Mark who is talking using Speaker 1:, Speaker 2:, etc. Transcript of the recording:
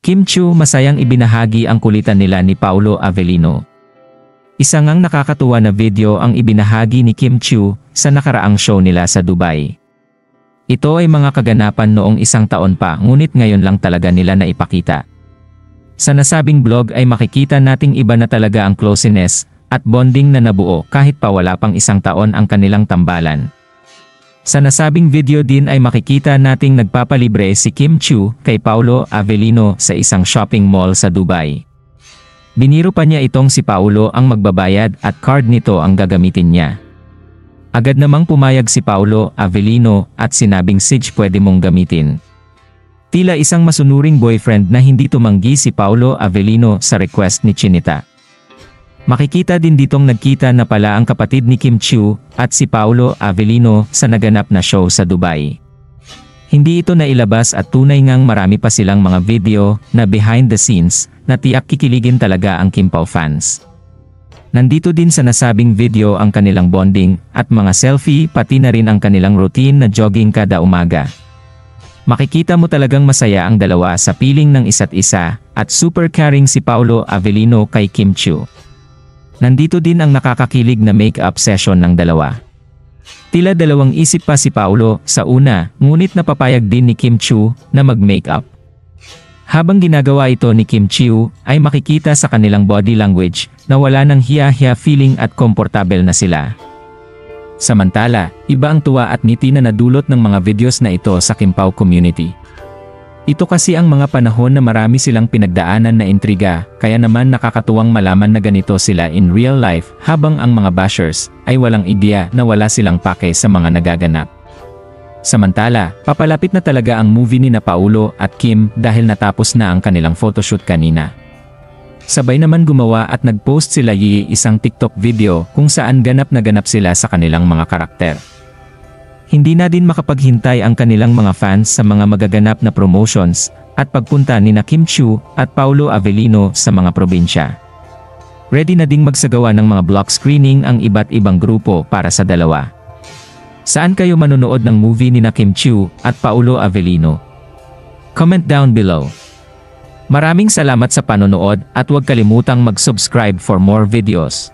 Speaker 1: Kim Chiu masayang ibinahagi ang kulitan nila ni Paolo Avellino. Isa ngang nakakatuwa na video ang ibinahagi ni Kim Chiu sa nakaraang show nila sa Dubai. Ito ay mga kaganapan noong isang taon pa ngunit ngayon lang talaga nila naipakita. Sa nasabing vlog ay makikita nating iba na talaga ang closeness at bonding na nabuo kahit pa wala pang isang taon ang kanilang tambalan. Sa nasabing video din ay makikita nating nagpapalibre si Kim Chiu kay Paolo Avellino sa isang shopping mall sa Dubai. Biniro pa niya itong si Paolo ang magbabayad at card nito ang gagamitin niya. Agad namang pumayag si Paolo Avellino at sinabing sige pwede mong gamitin. Tila isang masunuring boyfriend na hindi tumanggi si Paolo Avellino sa request ni Chinita. Makikita din ditong nagkita na pala ang kapatid ni Kim Chiu at si Paolo Avellino sa naganap na show sa Dubai. Hindi ito nailabas at tunay ngang marami pa silang mga video na behind the scenes na tiyak kikiligin talaga ang Kim Pao fans. Nandito din sa nasabing video ang kanilang bonding at mga selfie pati na rin ang kanilang routine na jogging kada umaga. Makikita mo talagang masaya ang dalawa sa piling ng isa't isa at super caring si Paolo Avellino kay Kim Chiu. Nandito din ang nakakakilig na make-up session ng dalawa. Tila dalawang isip pa si Paolo sa una, ngunit napapayag din ni Kim Chiu na mag-makeup. Habang ginagawa ito ni Kim Chiu, ay makikita sa kanilang body language na wala nang hiya-hiya feeling at komportable na sila. Samantala, iba ang tuwa at ngiti na nadulot ng mga videos na ito sa Kim Pao community. Ito kasi ang mga panahon na marami silang pinagdaanan na intriga, kaya naman nakakatuwang malaman na ganito sila in real life habang ang mga bashers ay walang ideya na wala silang pake sa mga nagaganap. Samantala, papalapit na talaga ang movie ni na Paolo at Kim dahil natapos na ang kanilang photoshoot kanina. Sabay naman gumawa at nag-post sila isang TikTok video kung saan ganap na ganap sila sa kanilang mga karakter. Hindi na din makapaghintay ang kanilang mga fans sa mga magaganap na promotions at pagpunta ni na Kim Chiu at Paolo Avellino sa mga probinsya. Ready na ding magsagawa ng mga block screening ang iba't ibang grupo para sa dalawa. Saan kayo manonood ng movie ni na Kim Chiu at Paolo Avellino? Comment down below. Maraming salamat sa panonood at huwag kalimutang mag-subscribe for more videos.